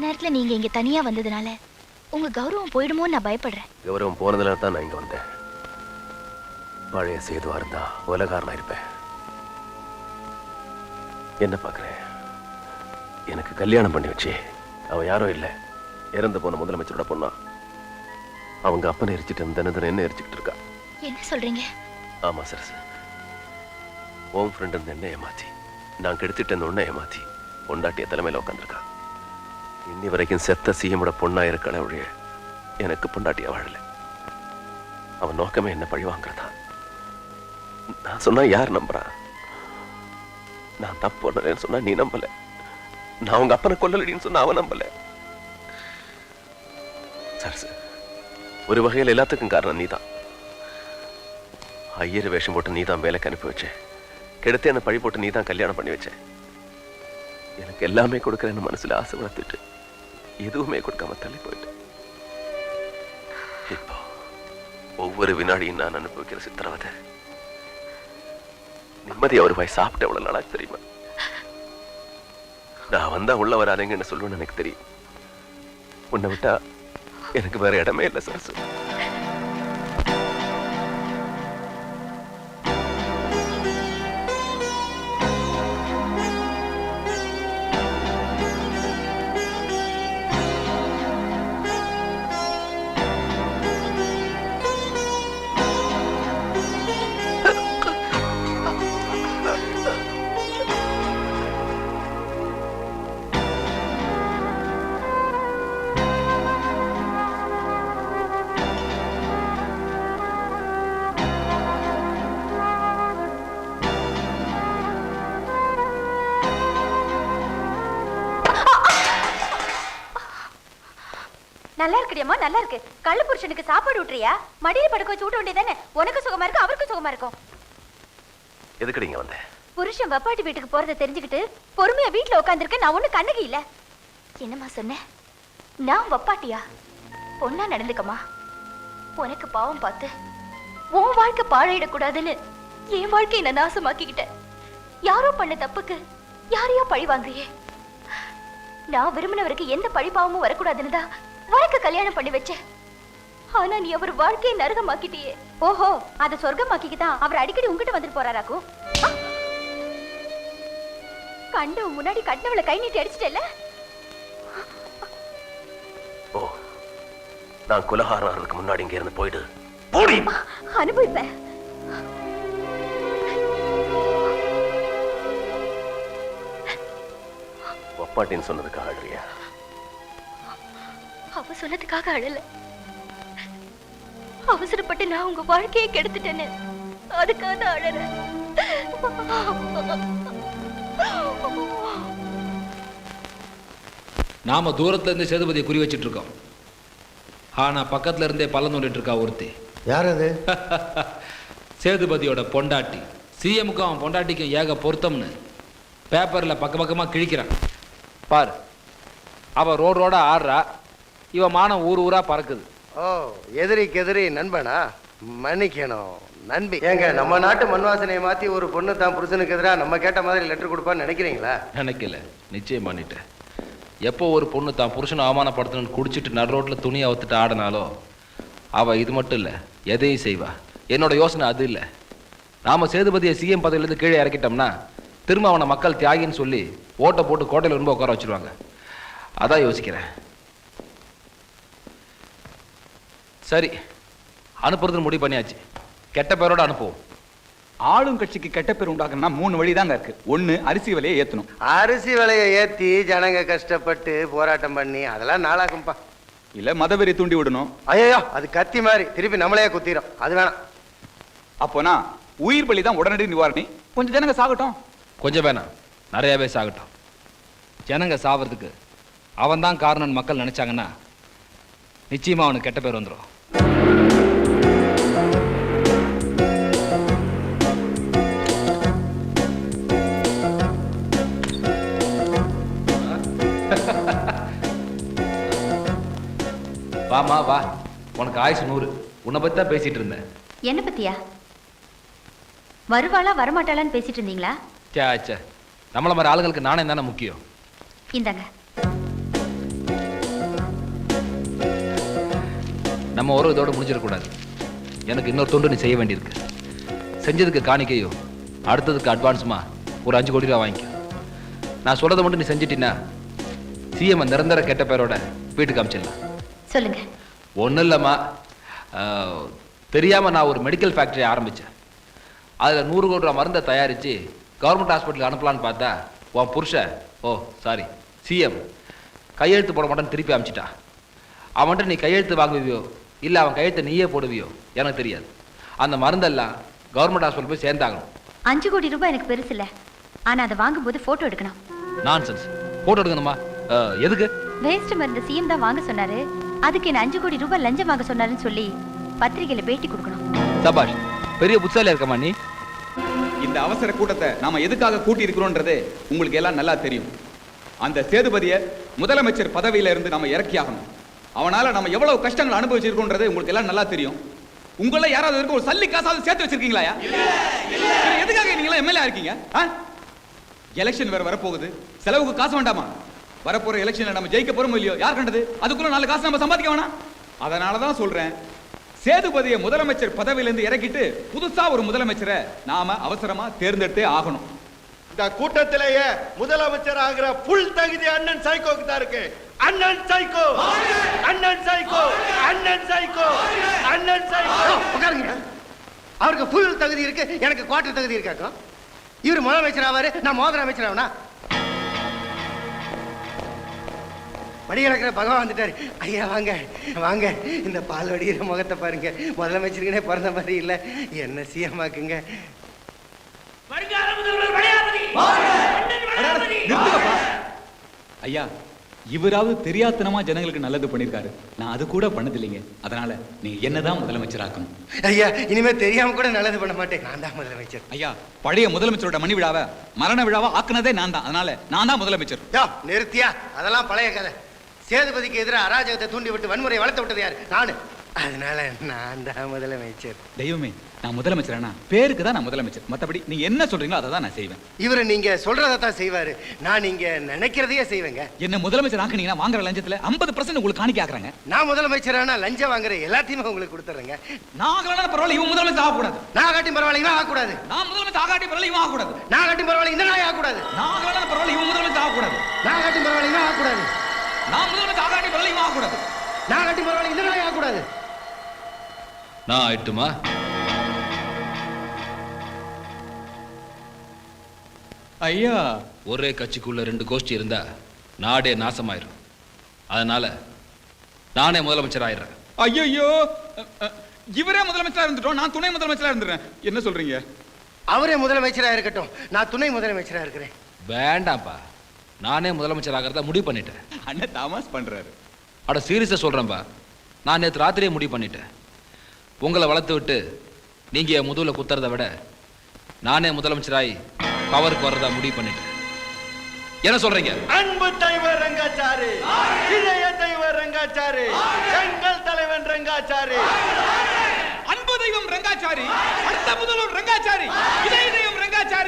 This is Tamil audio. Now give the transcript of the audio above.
நேரத்துல நீங்க இங்க தனியா வந்ததுனால உங்க கௌரவம் போயிடுமோன்னு நான் பயப்படுறேன். கௌரவம் போனதுல தான் நான் இங்க வந்தேன். பழைய சேதுவா இருந்தா உலகாரனா இருப்பேன். என்ன பாக்குறேன்? எனக்கு கல்யாணம் பண்ணி வச்சு அவ யாரும் இல்ல, இறந்து போன முதலமைச்சரோட பொண்ணா. அவங்க அப்பனை எரிச்சிட்டு தினம் என்ன எரிச்சுக்கிட்டு இருக்கா. என்ன சொல்றீங்க? ஆமா சரசு, ஓம் ஃப்ரெண்ட் என்ன ஏமாத்தி நான் கெடுத்துட்டேன் ஒன்ன ஏமாத்தி பொண்டாட்டிய தலைமையில உட்காந்துருக்கா. இன்னி வரைக்கும் செத்த சீயமோட பொண்ணா இருக்கான ஒழிய எனக்கு பொண்டாட்டியா வாழல. அவன் நோக்கமே என்ன பழி வாங்குறதா. நான் சொன்னா யார் நம்புறான்? நான் தப்பு பண்ணலன்னு சொன்னா நீ நம்பல, நான் உங்க அப்பனை கொல்லலடின்னு சொன்னா அவன் நம்பல. சரசு, ஒரு வகையில் எல்லாத்துக்கும் காரணம் நீதான். ஐயர் வேஷம் போட்டு நீதான் வேலைக்கு அனுப்பி வச்ச, கெடுத்து என்ன பழி போட்டு நீதான் கல்யாணம் பண்ணி வச்ச. எனக்கு எல்லாமே கொடுக்குறேன்னு மனசுல ஆசை வளர்த்துட்டு எதுவுமே கொடுக்காம தள்ளி போயிட்டு இப்போ ஒவ்வொரு வினாடியும் நான் அனுபவிக்கிற சித்திரவதை நிம்மதி ஒரு வாய் சாப்பிட்ட எவ்வளவு நாளா தெரியுமா? நான் வந்தா உள்ள வராதேங்கன்னு சொல்லுவேன்னு எனக்கு தெரியும். உன்னை விட்டா எனக்கு வேற இடமே இல்லை சரசு. நல்லா இருக்குடியம்மா, நல்லா இருக்கு. கள்ள புருஷனுக்கு சாப்பாடு ஊட்டுறியா? மடியில படுக்க வச்சு ஊட்ட வேண்டியதானே? உனக்கு சுகமா இருக்கும், அவருக்கு சுகமா இருக்கும். எதுக்கு நீங்க வந்த? புருஷன் வப்பாட்டி வீட்டுக்கு போறதை தெரிஞ்சுக்கிட்டு பொறுமையா வீட்டுல உட்காந்துருக்க. நான் ஒண்ணு கண்ணகி இல்ல. என்னம்மா சொன்ன? நான் வப்பாட்டியா? பொண்ணா நடந்துக்கமா. உனக்கு பாவம் பார்த்து உன் வாழ்க்கை பாழாயிடக்கூடாதுன்னு என் வாழ்க்கையை நான் நாசமாக்கிக்கிட்டேன். யாரோ பண்ண தப்புக்கு யாரையோ பழி வாங்குறியே. நான் விரும்பினவருக்கு எந்த பழி பாவமும் வரக்கூடாதுன்னு தான் உனக்கு கல்யாணம் பண்ணி வச்சேன். ஆனா நீ அவர் வாழ்க்கையை நரகமாக்கிட்டியே. ஓஹோ, அத சொர்க்கமாக்கிதான் அவர் அடிக்கடி உங்ககிட்ட வந்துட்டு போறாராக்கும். கண்டு முன்னாடி கட்டினவளை கை நீட்டி அடிச்சிட்டல. ஓ, நான் குலகாரனுக்கு முன்னாடி இங்க இருந்து போயிடு. போடி. அனுபவிப்பேன். வப்பாட்டின்னு சொன்னதுக்காக அழறியா? அவ சொன்னதுக்காக அழல. அவசரப்பட்டு நான் உங்க வாழ்க்கையை கெடுத்துட்டேன்னு அதுக்காக அழறேன். நாம தூரத்துல இருந்து சேதுபதியை குறி வச்சிட்டு இருக்கோம். ஆனா பக்கத்துல இருந்தே பள்ளம் தோண்டிட்டு இருக்கா ஒருத்தி. யார் அது? சேதுபதியோட பொண்டாட்டி. சிஎம்க்கும் அவன் பொண்டாட்டிக்கும் ஏக பொருத்தம்னு பேப்பர்ல பக்கமா கிழிக்கிறான் பாரு. அவ ரோடோட ஆடுறா, இவ மானம் ஊர் ஊரா பறக்குது. ஓ, எதிரிக்கு எதிரி நண்பனா? மன்னிக்கணும் நண்பி. ஏங்க, நம்ம நாட்டு மண் வாசனையை மாத்தி ஒரு பொண்ணு தான் புருஷனுக்கு எதிராக நம்ம கேட்ட மாதிரி லெட்டர் கொடுப்பான்னு நினைக்கிறீங்களா? நினைக்கல, நிச்சயம் பண்ணிட்டேன். எப்போ ஒரு பொண்ணு தான் புருஷனை அவமானப்படுத்தணும்னு குடிச்சிட்டு நடு ரோட்ல துணி அவுத்துட்டு ஆடினாலோ அவ இது மட்டும் இல்ல, எதையும் செய்வா. என்னோட யோசனை அது இல்லை. நாம சேதுபதியை சிஎம் பதவியிலிருந்து கீழே இறக்கிட்டோம்னா திரும்ப அவனை மக்கள் தியாகின்னு சொல்லி ஓட்டை போட்டு கோட்டையில் ரொம்ப உட்கார வச்சிருவாங்க. அதான் யோசிக்கிறேன். சரி, அனுப்புறதுன்னு முடிவு பண்ணியாச்சு. கெட்ட பேரோட அனுப்புவோம். ஆளும் கட்சிக்கு கெட்ட பேர் உண்டாக்குன்னா 3 வழி தாங்க இருக்கு. ஒண்ணு, அரிசி விலையை ஏத்தணும். அரிசி விலையை ஏத்தி ஜனங்க கஷ்டப்பட்டு போராட்டம் பண்ணி அதெல்லாம் நாளாகும்பா. இல்ல மதவெறி தூண்டி விடணும். ஐயோ, அது கத்தி மாதிரி திருப்பி நம்மளையே குத்திரும். அது வேணாம். அப்போனா உயிர் பலி தான் உடனடி நிவாரணி. கொஞ்சம் ஜனங்க சாகட்டும். கொஞ்சம் வேணாம், நிறையவே சாகட்டும். ஜனங்க சாவறதுக்கு அவன் தான் காரணம்னு மக்கள் நினைச்சாங்கன்னா நிச்சயமா அவனுக்கு கெட்ட பேர் வந்துடும். வாமா வா, உனக்கு ஆயுசு 100. உன்னை பத்தி தான் பேசிட்டு இருந்தேன். என்ன பத்தியா? வருவாளா வரமாட்டாளான்னு பேசிட்டு இருந்தீங்களா? சே, நம்மள மாதிரி ஆளுங்களுக்கு நாணயம் தானே முக்கியம். இந்தாங்க. நம்ம உறவு இதோட முடிஞ்சிடக்கூடாது. எனக்கு இன்னொரு தொண்டு நீ செய்ய வேண்டியிருக்கு. செஞ்சதுக்கு காணிக்கையோ அடுத்ததுக்கு அட்வான்ஸுமா ஒரு 5 கோடி ரூபா வாங்கிக்க. நான் சொல்றதை மட்டும் நீ செஞ்சிட்டினா சிஎம் நிரந்தர கெட்ட பேரோட வீட்டுக்கு அமிச்சிடலாம். சொல்லுங்க. ஒன்றும் இல்லைம்மா, தெரியாமல் நான் ஒரு மெடிக்கல் ஃபேக்டரி ஆரம்பித்தேன். அதில் 100 கோடி ரூபா மருந்தை தயாரித்து கவர்மெண்ட் ஹாஸ்பிட்டலுக்கு அனுப்பலான்னு பார்த்தா உன் புருஷன் சிஎம் கையெழுத்து போட மாட்டேன்னு திருப்பி அமிச்சிட்டான். அவன்கிட்ட நீ கையெழுத்து வாங்குவியோ இல்லை அவன் கையெழுத்தை நீயே போடுவியோ எனக்கு தெரியாது. அந்த மருந்தெல்லாம் கவர்மெண்ட் ஹாஸ்பிட்டல் போய் சேர்ந்தாகணும். 5 கோடி ரூபாய் எனக்கு பெருசு இல்லை, ஆனால் அதை வாங்கும்போது ஃபோட்டோ எடுக்கணும். நான்சென்ஸ். ஃபோட்டோ எடுக்கணுமா? எதுக்கு? வேஸ்ட் மருந்து சிஎம் தான் வாங்க சொன்னாரு, அதுக்கு என்ன 5 கோடி ரூபாய் லஞ்சம் வாங்க சொன்னாருன்னு சொல்லி பத்திரிகையில பேட்டி கொடுக்கணும். சபாஷ், பெரிய புத்தாலியா இருக்கமா நீ. இந்த அவசர கூட்டத்தை நாம எதுக்காக கூட்டி இருக்கிறோன்றது உங்களுக்கு எல்லாம் நல்லா தெரியும். அந்த சேதுபதியை முதலமைச்சர் பதவியில இருந்து நம்ம இறக்கியாகணும். அவனால நம்ம எவ்வளவு கஷ்டங்கள் அனுபவிச்சிருக்கோன்றது உங்களுக்கு எல்லாம் நல்லா தெரியும். உங்களை யாராவது இருக்க ஒரு சல்லி காசாவது சேர்த்து வச்சிருக்கீங்களா? எதுக்காக நீங்க எம்எல்ஏ இருக்கீங்க? எலெக்ஷன் வேற வரப்போகுது, செலவுக்கு காசு வேண்டாமா? வரப்போற எலெக்ஷன்ல நம்ம ஜெயிக்க போறோம் இல்லையோ, யார் கண்டது? அதுக்குள்ள 4 காசு நம்ம சம்பாதிக்க வேணாம். அதனாலதான் சொல்றேன், சேதுபதியை முதலமைச்சர் பதவியிலிருந்து இறக்கிட்டு புதுசா ஒரு முதலமைச்சரை நாம அவசரமா தேர்ந்தெடுத்தே ஆகணும். இந்த கூட்டத்திலேயே முதலமைச்சர் ஆகிற புல் தகுதி அண்ணன் சைக்கோக்கு தான் இருக்கு. அண்ணன் சைக்கோ, அண்ணன் சைக்கோ, அண்ணன் சைக்கோ, அண்ணன் சைக்கோ. உட்காருங்க. அவருக்கு புல் தகுதி இருக்கு, எனக்கு குவார்டர் தகுதி இருக்காக்கும். இவர் முதலமைச்சர் ஆவாரு, நான் மோதிர அமைச்சர் ஆவனா? மடி இழக்கிற பகவான் வந்துட்டாரு. ஐயா வாங்க வாங்க, இந்த பால் வடிகிற முகத்தை பாருங்க, முதலமைச்சருக்குனே பிறந்த மாதிரி இல்ல. என்ன சிஎம் ஆக்குங்க. ஐயா, இவராவது தெரியாத்தனமா ஜனங்களுக்கு நல்லது பண்ணிருக்காரு, நான் அது கூட பண்ணது இல்லைங்க. அதனால நீங்க என்னதான் முதலமைச்சர் ஆக்கணும். ஐயா, இனிமே தெரியாம கூட நல்லது பண்ண மாட்டேன், நான் தான் முதலமைச்சர். ஐயா, பழைய முதலமைச்சரோட மணி விழாவை மரண விழாவா ஆக்குனதே நான் தான். அதனால நான் தான் முதலமைச்சர். நிறுத்தியா, அதெல்லாம் பழைய கதை. சேதுபதிக்கு எதிராக அராஜகத்தை தூண்டி விட்டு வன்முறையை வளர்த்து விட்டது யாரு? நானு. அதனால நான் தான் முதலமைச்சர். தெய்வமே, நான் முதலமைச்சரானா பேருக்கு தான் நான் முதலமைச்சர். மத்தபடி நீங்க என்ன சொல்றீங்களோ அதை தான் நான் செய்வேன். இவரு நீங்க சொல்றதான் செய்வாரு, நான் நீங்க நினைக்கிறதையே செய்வேங்க. என்ன முதலமைச்சர் ஆக்குனீங்கன்னா வாங்குற லஞ்சத்துல 50% உங்களுக்கு காணிக்க ஆக்குறாங்க. நான் முதலமைச்சரானா லஞ்சம் வாங்குற எல்லாத்தையுமே உங்களுக்கு கொடுத்துறேங்க. நான் பரவாயில்ல, இவன் முதலமைச்சர் ஆகக்கூடாது. நான் காட்டி பரவாயில்ல, இவன் ஆகக்கூடாது. நான் முதலமைச்சர் ஆகாட்டி பரவாயில்ல, இவன் ஆகக்கூடாது. நான் காட்டி பரவாயில்ல, இந்த நாய் ஆகக்கூடாது. நான் பரவாயில்ல, இவன் முதலமைச்சர் ஆகக்கூடாது. நான் காட்டி பரவாயில்ல, இவன் ஆகக்கூடாது. நான் முதலமைச்சர் ஆகாட்டி பரவாயில்ல, இவன் ஆகக்கூடாது. நான் காட்டி பரவாயில்ல, இந்த நாய் ஆகக்கூடாது. நான் ஆயிட்டுமா? ஐயா, ஒரே கட்சிக்குள்ள 2 கோஷ்டி இருந்தா நாடே நாசமாயிரும். அதனால நானே முதலமைச்சர் ஆயிடுறேன். ஐயோ, இவரே முதலமைச்சரா இருந்துட்டோம், நான் துணை முதலமைச்சரா இருந்துறேன். என்ன சொல்றீங்க? அவரே முதலமைச்சரா இருக்கட்டும், நான் துணை முதலமைச்சரா இருக்கிறேன். வேண்டாம்ப்பா, நானே முதலமைச்சர் ஆகிறதா முடிவு பண்ணிட்டேன். அண்ணன் தாமஸ் பண்றாரு. அட சீரியஸா சொல்றேன்பா, நான் நேற்று ராத்திரியே முடிவு பண்ணிட்டேன். உங்களை வளர்த்து விட்டு நீங்க என் முதுகுல குத்துறதை விட நானே முதலமைச்சராய் பவருக்கு வர்றதா முடிவு பண்ணிட்டேன். என்ன சொல்றீங்க? அன்பு தலைவர் ரங்காச்சாரி, இளைய தலைவர் ரங்காச்சாரி, எங்கள் தலைவன் ரங்காச்சாரி. அன்பு தெய்வம் ரங்காச்சாரி, அடுத்த முதல்வர் ரங்காச்சாரி, இதய தெய்வம் ரங்காச்சாரி.